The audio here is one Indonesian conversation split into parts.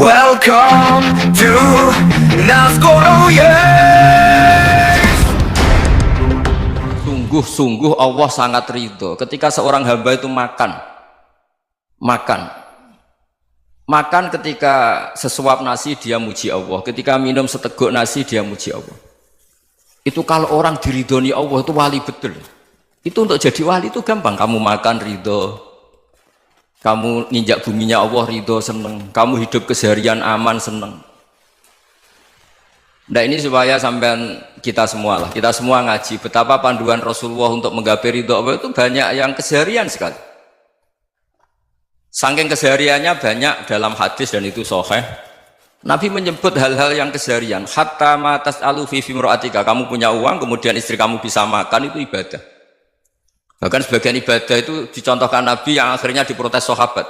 Welcome to Nasgoroye. Sungguh-sungguh Allah sangat ridho ketika seorang hamba itu makan ketika sesuap nasi dia muji Allah, ketika minum seteguk nasi dia muji Allah. Itu kalau orang diridhoni Allah itu wali betul. Itu untuk jadi wali itu gampang, kamu makan ridho, kamu nginjak buminya Allah ridho seneng, kamu hidup keseharian aman seneng. Nah ini supaya sampean kita semua ngaji betapa panduan Rasulullah untuk menggapai ridho Allah itu banyak yang keseharian sekali. Saking kesehariannya banyak dalam hadis dan itu sahih. Nabi menyebut hal-hal yang keseharian. Hatta ma tas'alu fi fimra'atika, kamu punya uang kemudian istri kamu bisa makan itu ibadah. Bahkan sebagian ibadah itu dicontohkan Nabi yang akhirnya diprotes sahabat,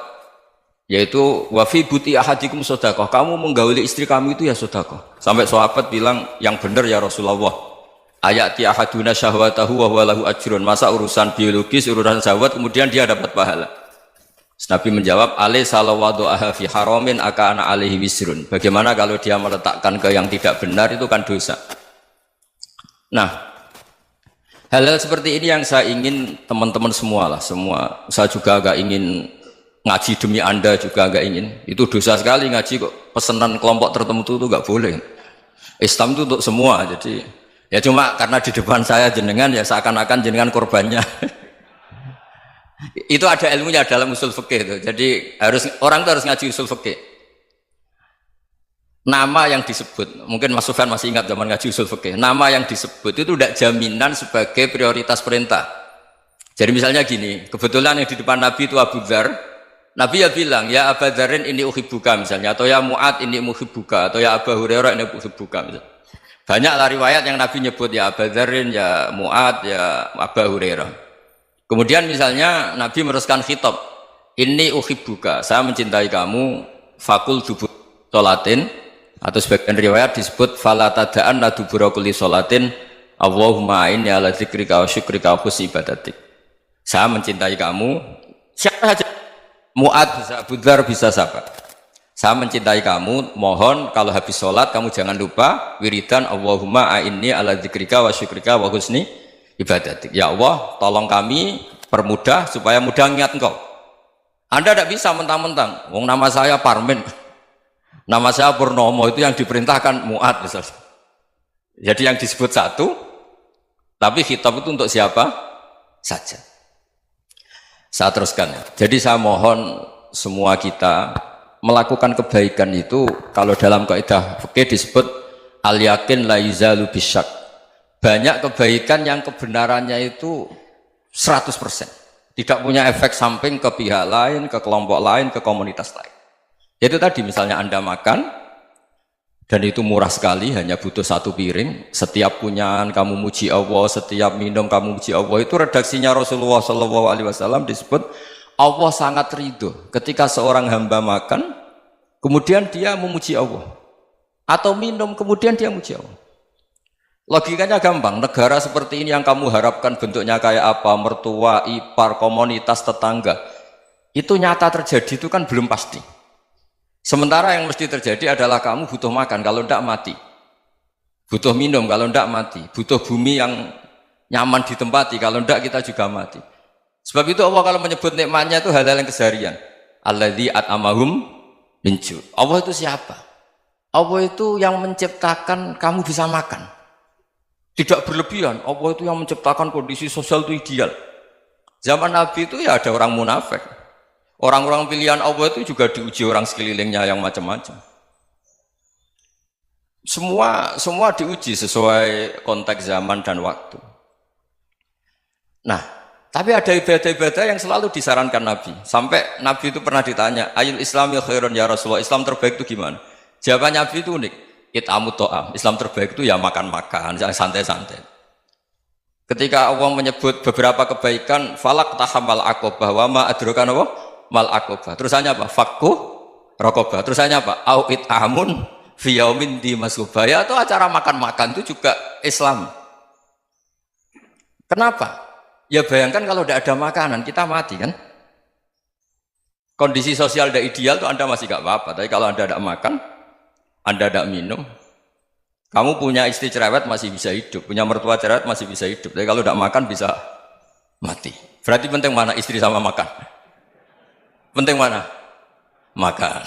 yaitu wa fi buti ahadikum sedekah, kamu menggauli istri kamu itu ya sedekah. Sampai sahabat bilang yang benar ya Rasulullah, ayati ahaduna syahwatahu wa huwa lahu ajrun, masa urusan biologis, urusan syahwat kemudian dia dapat pahala. Nabi menjawab, alaysa lawadu'aha fi haramin akana alaihi wisrun, bagaimana kalau dia meletakkan ke yang tidak benar itu kan dosa. Nah, hal-hal seperti ini yang saya ingin teman-teman semua, saya juga agak ingin ngaji demi Anda juga agak ingin. Itu dosa sekali ngaji kok pesanan kelompok tertentu itu enggak boleh. Islam itu untuk semua, jadi ya cuma karena di depan saya jenengan ya seakan-akan jenengan korbannya. Itu ada ilmunya dalam usul fikih itu. Jadi orang itu harus ngaji usul fikih. Nama yang disebut, mungkin Mas Sufyan masih ingat zaman ngaji usul fikih, nama yang disebut itu tidak jaminan sebagai prioritas perintah. Jadi misalnya gini, kebetulan yang di depan Nabi itu Abu Dzar, Nabi ya bilang, ya Abu Dzarin ini uhibbuka misalnya, atau ya Mu'ad ini uhibbuka, atau ya Abu Hurairah ini uhibbuka misalnya. Banyaklah riwayat yang Nabi nyebut ya Abu Dzarin, ya Mu'ad, ya Abu Hurairah. Kemudian misalnya Nabi meneruskan khitab, ini uhibbuka, saya mencintai kamu, fakul dubur sholatin, atau sebagian riwayat disebut fala tada'anna dubura kulli sholatin Allahumma inni ala dzikrika wa syukrika wa husni ibadatik. Saya mencintai kamu, siapa saja, Mu'ad bisa, Abu Dzar bisa siapa. Saya mencintai kamu, mohon kalau habis sholat kamu jangan lupa wiridan Allahumma inni ala dzikrika wa syukrika wa husni ibadatik. Ya Allah, tolong kami permudah supaya mudah ingat engkau. Anda tidak bisa mentang-mentang, wong nama saya Parmin, nama saya Purnomo, itu yang diperintahkan Mu'ad misalnya. Jadi yang disebut satu, tapi khitab itu untuk siapa saja. Saya teruskan ya. Jadi saya mohon semua kita melakukan kebaikan itu, kalau dalam kaidah fikih disebut al yakin la yuzalu bisyak. Banyak kebaikan yang kebenarannya itu 100%, tidak punya efek samping ke pihak lain, ke kelompok lain, ke komunitas lain. Itu tadi misalnya Anda makan dan itu murah sekali, hanya butuh satu piring, setiap punyaan kamu muji Allah, setiap minum kamu muji Allah. Itu redaksinya Rasulullah SAW disebut Allah sangat ridho ketika seorang hamba makan kemudian dia memuji Allah, atau minum kemudian dia muji Allah. Logikanya gampang, negara seperti ini yang kamu harapkan bentuknya kayak apa, mertua, ipar, komunitas, tetangga, itu nyata terjadi itu kan belum pasti. Sementara yang mesti terjadi adalah kamu butuh makan, kalau tidak mati. Butuh minum, kalau tidak mati. Butuh bumi yang nyaman ditempati, kalau tidak kita juga mati. Sebab itu Allah kalau menyebut nikmatnya itu hal-hal yang keseharian. Alladzi at'amahum min ju'. Allah itu siapa? Allah itu yang menciptakan kamu bisa makan. Tidak berlebihan, Allah itu yang menciptakan kondisi sosial itu ideal. Zaman Nabi itu ya ada orang munafik. Orang-orang pilihan Allah itu juga diuji orang sekelilingnya yang macam-macam. Semua diuji sesuai konteks zaman dan waktu. Nah, tapi ada ibadah-ibadah yang selalu disarankan Nabi. Sampai Nabi itu pernah ditanya, ayul islami khairun ya Rasulullah, Islam terbaik itu gimana? Jawaban Nabi itu unik. It'amu to'am, Islam terbaik itu ya makan-makan, yang santai-santai. Ketika Allah menyebut beberapa kebaikan, falak tahamal aqobah, wa ma adrokan apa? Mal aqobah. Terusannya apa? Fakku rokobah. Terusannya apa? Au it'amun fiyaumin di masubah. Ya itu acara makan-makan itu juga Islam. Kenapa? Ya bayangkan kalau tidak ada makanan, kita mati kan? kondisi sosial tidak ideal tuh Anda masih gak apa-apa. Tapi kalau Anda tidak makan, Anda tidak minum, kamu punya istri cerewet masih bisa hidup, punya mertua cerewet masih bisa hidup. Tapi kalau tidak makan bisa mati. Berarti penting mana istri sama makan? Penting mana? Makan.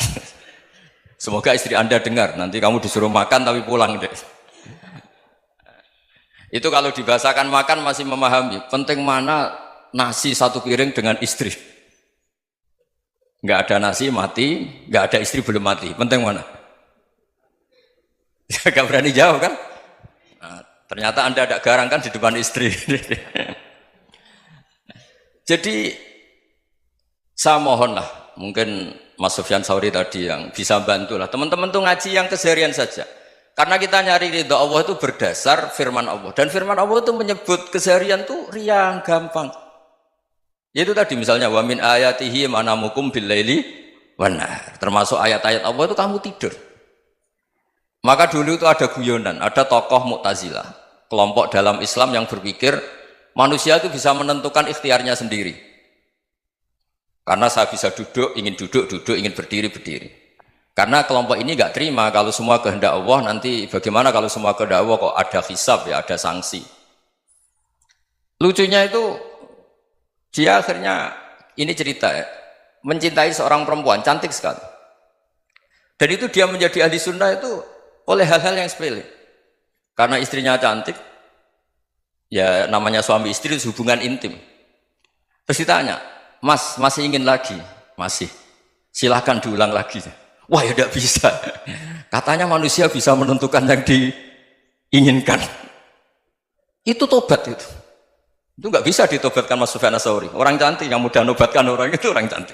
Semoga istri Anda dengar, nanti kamu disuruh makan tapi pulang deh. Itu kalau dibahasakan makan masih memahami. Penting mana nasi satu piring dengan istri. Nggak ada nasi mati, nggak ada istri belum mati. Penting mana? Gak berani jawab kan? Nah, ternyata Anda ada garang kan di depan istri. Jadi saya mohonlah, mungkin Mas Sufyan Sauri tadi yang bisa bantulah teman-teman tuh ngaji yang keseharian saja. Karena kita nyari ridha Allah itu berdasar firman Allah, dan firman Allah itu menyebut keseharian tuh riang gampang. Yaitu tadi misalnya wa min ayatihi manamukum bil laili wan nahar. Termasuk ayat-ayat Allah itu kamu tidur. Maka dulu itu ada guyonan, ada tokoh Mu'tazilah, kelompok dalam Islam yang berpikir manusia itu bisa menentukan ikhtiarnya sendiri. Karena saya bisa duduk, ingin berdiri, berdiri. Karena kelompok ini nggak terima kalau semua kehendak Allah, nanti bagaimana kalau semua kehendak Allah kok ada hisab ya, ada sanksi. Lucunya itu, dia akhirnya, ini cerita ya, mencintai seorang perempuan, cantik sekali. Dan itu dia menjadi ahli sunnah itu oleh hal-hal yang sepele. Karena istrinya cantik, ya namanya suami istri hubungan intim. Terus ditanya, Mas, masih ingin lagi? Masih. Silahkan diulang lagi. Wah ya tidak bisa. Katanya manusia bisa menentukan yang diinginkan. Itu tobat itu. Itu nggak bisa ditobatkan Mas Sufyan Ats-Tsauri. Orang cantik yang mudah nobatkan orang itu orang cantik.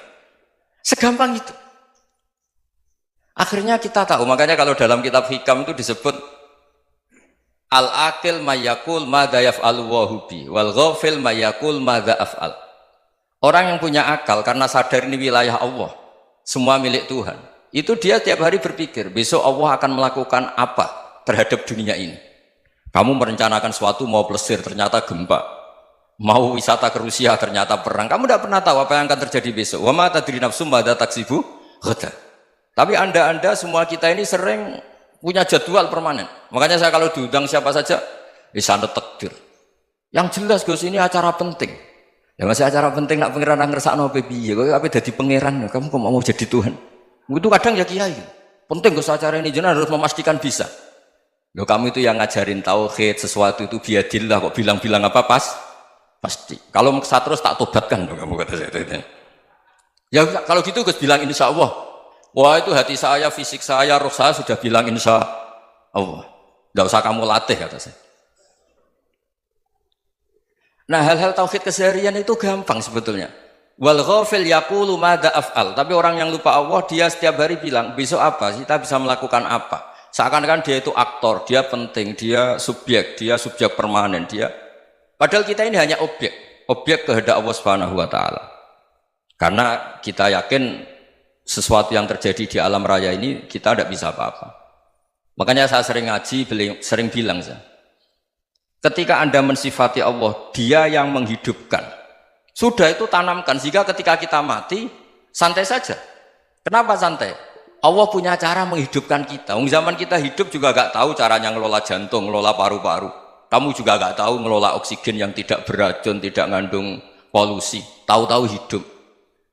Segampang itu. Akhirnya kita tahu, makanya kalau dalam kitab Hikam itu disebut al-aqil mayyakul madza yaf'alu wa hubi wal ghafil mayyakul madza af'al. Orang yang punya akal karena sadar ini wilayah Allah, semua milik Tuhan, itu dia tiap hari berpikir besok Allah akan melakukan apa terhadap dunia ini. Kamu merencanakan sesuatu mau plesir ternyata gempa, mau wisata ke Rusia ternyata perang. Kamu tidak pernah tahu apa yang akan terjadi besok. Wa ma tadri nafsum madza taksibu ghadan. Tapi anda semua kita ini sering punya jadwal permanen. Makanya saya kalau diundang siapa saja, sana takdir. Yang jelas Gus ini acara penting. Ya masih acara penting nak pangeran ngersakno piye? Kok ape dadi pangeran? Kamu kok mau jadi Tuhan? Itu kadang ya kiai. Penting Gus acara ini jenengan harus memastikan bisa. Loh kamu itu yang ngajarin tauhid, sesuatu itu biadillah kok bilang-bilang apa pasti. Kalau maksa terus tak tobatkan loh kamu kata saya. Ya kalau gitu Gus bilang insya Allah. Wah itu hati saya, fisik saya, roh saya sudah bilang insya Allah. Tidak usah kamu latih kata saya. Nah hal-hal tauhid keseharian itu gampang sebetulnya. Wal ghafil yaqulu madza af'al. Tapi orang yang lupa Allah dia setiap hari bilang besok apa? Kita bisa melakukan apa? Seakan-akan dia itu aktor, dia penting, dia subjek permanen, dia. Padahal kita ini hanya objek kehendak Allah Subhanahu wa taala. Karena kita yakin sesuatu yang terjadi di alam raya ini kita tidak bisa apa-apa. Makanya saya sering ngaji, sering bilang saya, ketika Anda mensifati Allah, dia yang menghidupkan. Sudah itu tanamkan, sehingga ketika kita mati, santai saja. Kenapa santai? Allah punya cara menghidupkan kita. Zaman kita hidup juga gak tahu caranya ngelola jantung, ngelola paru-paru. Kamu juga gak tahu ngelola oksigen yang tidak beracun, tidak ngandung polusi. Tahu-tahu hidup.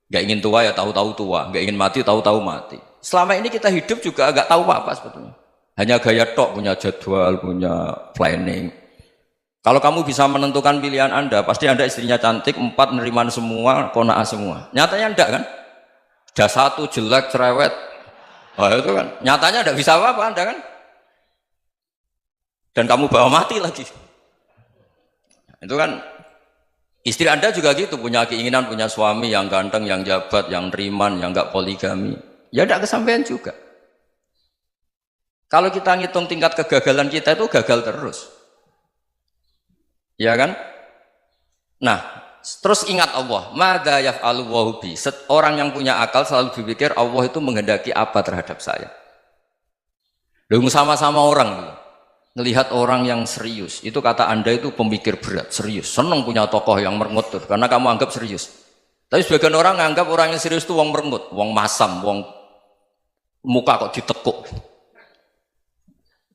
Gak ingin tua ya tahu-tahu tua, gak ingin mati tahu-tahu mati. Selama ini kita hidup juga gak tahu apa-apa sebetulnya. Hanya gaya tok, punya jadwal, punya planning. Kalau kamu bisa menentukan pilihan Anda, pasti Anda istrinya cantik, 4 neriman semua, kona'ah semua. Nyatanya enggak kan? Ada 1 jelek, cerewet. Wah itu kan, nyatanya enggak bisa apa-apa Anda kan? Dan kamu bawa mati lagi. Itu kan, istri Anda juga gitu, punya keinginan, punya suami yang ganteng, yang jabat, yang neriman, yang enggak poligami. Ya enggak kesampaian juga. Kalau kita ngitung tingkat kegagalan kita itu gagal terus. Ya kan? Nah, terus ingat Allah, madza yaf'alu wa bi. Orang yang punya akal selalu berpikir Allah itu menghendaki apa terhadap saya. Lalu sama-sama orang melihat orang yang serius, itu kata Anda itu pemikir berat, serius, senang punya tokoh yang mengutur karena kamu anggap serius. Tapi sebagian orang nganggap orang yang serius itu wong merengut, wong masam, wong muka kok ditekuk.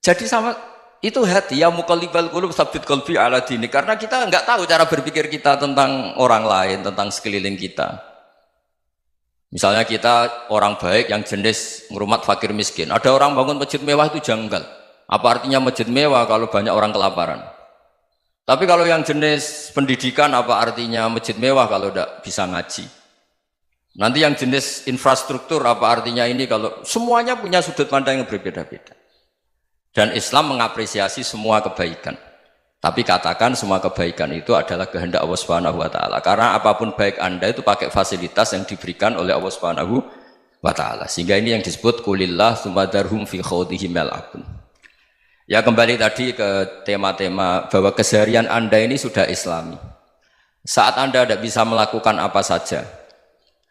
Jadi sama itu hati ya muqallibal qulub tsabbit qalbi ala dini, karena kita nggak tahu cara berpikir kita tentang orang lain, tentang sekeliling kita. Misalnya kita orang baik yang jenis ngrumat fakir miskin. Ada orang bangun masjid mewah itu janggal. Apa artinya masjid mewah kalau banyak orang kelaparan? Tapi kalau yang jenis pendidikan apa artinya masjid mewah kalau tidak bisa ngaji? Nanti yang jenis infrastruktur apa artinya ini kalau semuanya punya sudut pandang yang berbeda-beda. Dan Islam mengapresiasi semua kebaikan. Tapi katakan semua kebaikan itu adalah kehendak Allah Subhanahu wa taala. Karena apapun baik Anda itu pakai fasilitas yang diberikan oleh Allah Subhanahu wa taala. Sehingga ini yang disebut qulillah tsumadarhum fi khawdihim yal'abun. Ya kembali tadi ke tema-tema bahwa keseharian Anda ini sudah Islami. Saat Anda tidak bisa melakukan apa saja.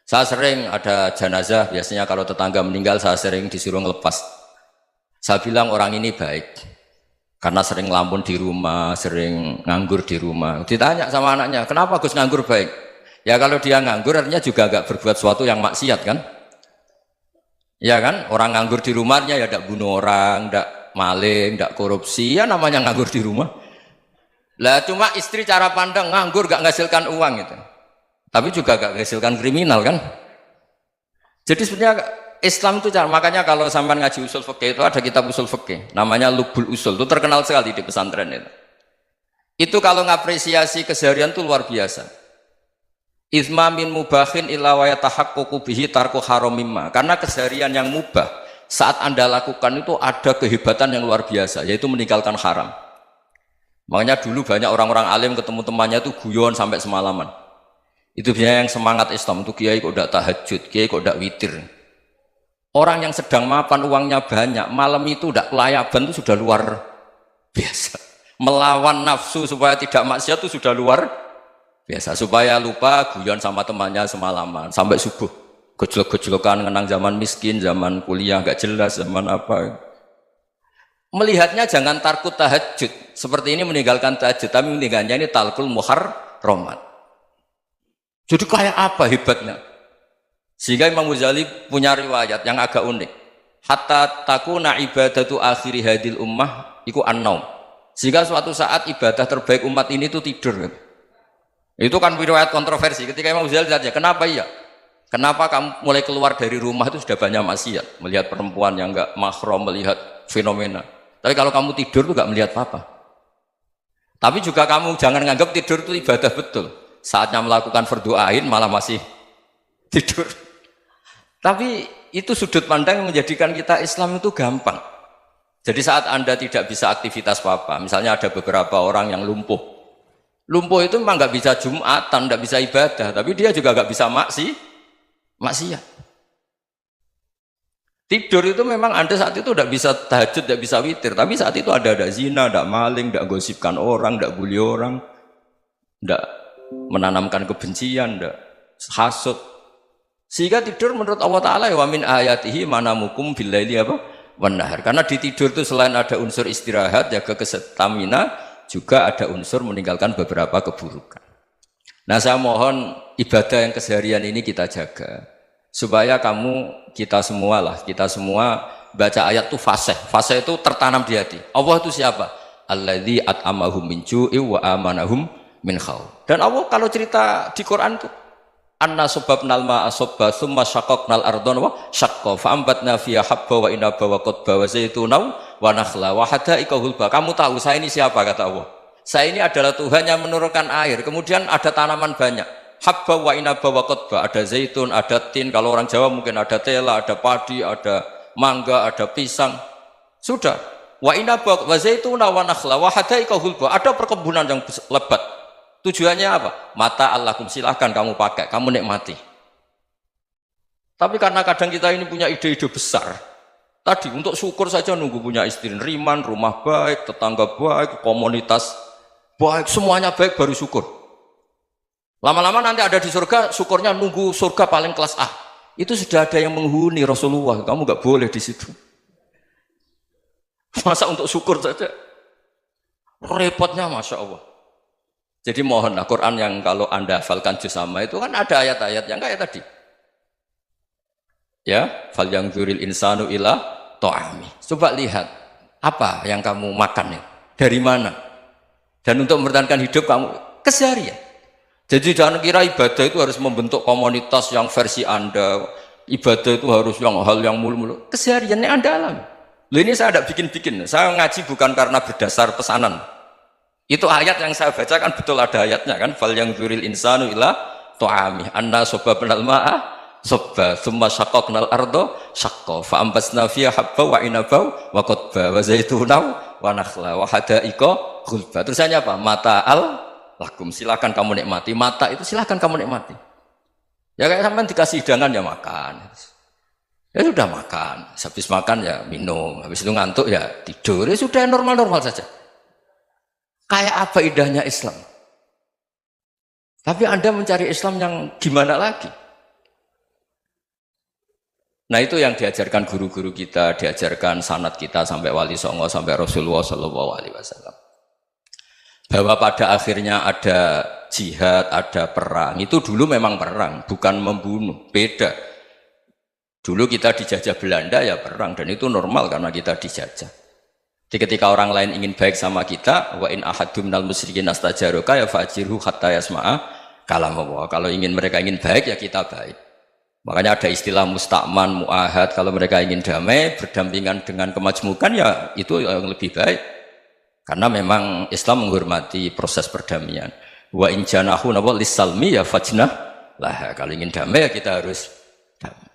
Saya sering ada jenazah, biasanya kalau tetangga meninggal saya sering disuruh ngelepas. Saya bilang orang ini baik. Karena sering ngelamun di rumah, sering nganggur di rumah. Ditanya sama anaknya, kenapa Gus nganggur baik? Ya kalau dia nganggur artinya juga agak berbuat sesuatu yang maksiat kan? Ya kan? Orang nganggur di rumahnya ya tidak bunuh orang, tidak maling, tidak korupsi, ya namanya nganggur di rumah. Lah cuma istri cara pandang nganggur gak menghasilkan uang itu. Tapi juga gak menghasilkan kriminal kan? Jadi sebenarnya Islam itu makanya kalau sampai ngaji usul fikih itu ada kitab usul fikih namanya Lubul Usul, itu terkenal sekali di pesantren itu. Itu kalau ngapresiasi keseharian itu luar biasa. Izma min mubahin illa wa yatahaqqaqu bihi tarku haramimma. Karena keseharian yang mubah saat Anda lakukan itu ada kehebatan yang luar biasa, yaitu meninggalkan haram. Makanya dulu banyak orang-orang alim ketemu temannya itu guyon sampai semalaman. Itu biasanya yang semangat Islam itu kiai kok tidak tahajud, kiai kok tidak witir. Orang yang sedang mapan uangnya banyak, malam itu tidak kelayaban itu sudah luar biasa. Melawan nafsu supaya tidak maksiat itu sudah luar biasa. Supaya lupa guyon sama temannya semalaman sampai subuh. Gejlok-gejlokan ngenang zaman miskin, zaman kuliah nggak jelas, zaman apa. Melihatnya jangan tarkut tahajud. Seperti ini meninggalkan tahajud, tapi meninggalkannya ini talkul muharramat. Jadi kayak apa hebatnya? Sehingga Imam Ghazali punya riwayat yang agak unik. Hatta takuna ibadatu akhiri hadil ummah iku an-naum. Sehingga suatu saat ibadah terbaik umat ini itu tidur. Itu kan riwayat kontroversi. Ketika Imam Ghazali tanya, kenapa iya? Kenapa kamu mulai keluar dari rumah itu sudah banyak maksiat? Melihat perempuan yang enggak mahram, melihat fenomena. Tapi kalau kamu tidur itu enggak melihat apa-apa. Tapi juga kamu jangan menganggap tidur itu ibadah betul. Saatnya melakukan fardhu ain malah masih tidur. Tapi itu sudut pandang yang menjadikan kita Islam itu gampang. Jadi saat Anda tidak bisa aktivitas apa-apa, misalnya ada beberapa orang yang lumpuh. Lumpuh itu memang nggak bisa Jumatan, nggak bisa ibadah, tapi dia juga nggak bisa maksiat. Tidur itu memang Anda saat itu tidak bisa tahajud, tidak bisa witir, tapi saat itu ada zina, ada maling, tidak gosipkan orang, tidak bully orang, tidak menanamkan kebencian, tidak hasud. Sehingga tidur menurut Allah Ta'ala wa min ayatihi manamukum billaili apa? Wan-nahar. Karena di tidur itu selain ada unsur istirahat, jaga kestamina, juga ada unsur meninggalkan beberapa keburukan. Nah saya mohon ibadah yang keseharian ini kita jaga. Supaya kita semua baca ayat itu fasih. Fasih itu tertanam di hati. Allah itu siapa? Alladzi at'amahum min ju'i wa amanahum min khauf. Dan Allah kalau cerita di Quran itu anna subabnal ma'a subba summa syaqaqnal ardon wa syaqqa fa'ambatna fiha habba wa inaba wa qadba wa zaituna wa nakhla wa hadaika hulba. Kamu tahu saya ini siapa, kata Allah. Saya ini adalah Tuhan yang menurunkan air, kemudian ada tanaman banyak. Habba wa inaba wa qadba, ada zaitun, ada tin, kalau orang Jawa mungkin ada tela, ada padi, ada mangga, ada pisang. Sudah. Wa inaba wa zaituna wa nakhla wa hadaika hulba, ada perkebunan yang lebat. Tujuannya apa? Mata Allahkum, silahkan kamu pakai, kamu nikmati. Tapi karena kadang kita ini punya ide-ide besar. Tadi untuk syukur saja nunggu punya istri riman, rumah baik, tetangga baik, komunitas baik, semuanya baik baru syukur. Lama-lama nanti ada di surga, syukurnya nunggu surga paling kelas A. Itu sudah ada yang menghuni Rasulullah, kamu nggak boleh di situ. Masa untuk syukur saja? Repotnya Masya Allah. Jadi mohonlah Quran yang kalau Anda hafalkan juz amma itu kan ada ayat-ayat yang kayak tadi. Ya, fal yang dzuril insanu ila ta'ami. Coba lihat apa yang kamu makan ya? Dari mana? Dan untuk mempertahankan hidup kamu keseharian. Jadi jangan kira ibadah itu harus membentuk komunitas yang versi Anda. Ibadah itu harus yang hal yang mulu-mulu. Kesehariannya Anda alami. Loh ini saya tidak bikin-bikin. Saya ngaji bukan karena berdasar pesanan. Itu ayat yang saya baca kan betul ada ayatnya kan. Fal yang dzuril insanu ila ta'ami. Anna sobabnal ma'a sobba. Thumma syaqaqnal ardo syaqqa. Fa'ambasna fiha habba wa inabau wa qadba wa zaitunaw wa nakhla wa hada'iqa ghulba. Terusannya apa? Mata'al lakum. Silakan kamu nikmati. Mata itu silakan kamu nikmati. Ya kayak sampean dikasih hidangan ya makan. Ya sudah makan. Habis makan ya minum. Habis itu ngantuk ya tidur. Ya sudah normal-normal saja. Kayak apa indahnya Islam. Tapi Anda mencari Islam yang gimana lagi? Nah itu yang diajarkan guru-guru kita, diajarkan sanad kita sampai Wali Songo, sampai Rasulullah SAW. Bahwa pada akhirnya ada jihad, ada perang. Itu dulu memang perang, bukan membunuh. Beda. Dulu kita dijajah Belanda ya perang, dan itu normal karena kita dijajah. Jadi ketika orang lain ingin baik sama kita, wa in ahadum minal musyrikin astajaruka ya fajirhu hatta yasma'a kalam Allah. Kalau mereka ingin baik ya kita baik. Makanya ada istilah musta'man, mu'ahad. Kalau mereka ingin damai, berdampingan dengan kemajmukan ya itu yang lebih baik. Karena memang Islam menghormati proses perdamaian. Wa in janahu lis-salmi ya fajnah lah. Kalau ingin damai ya kita harus damai.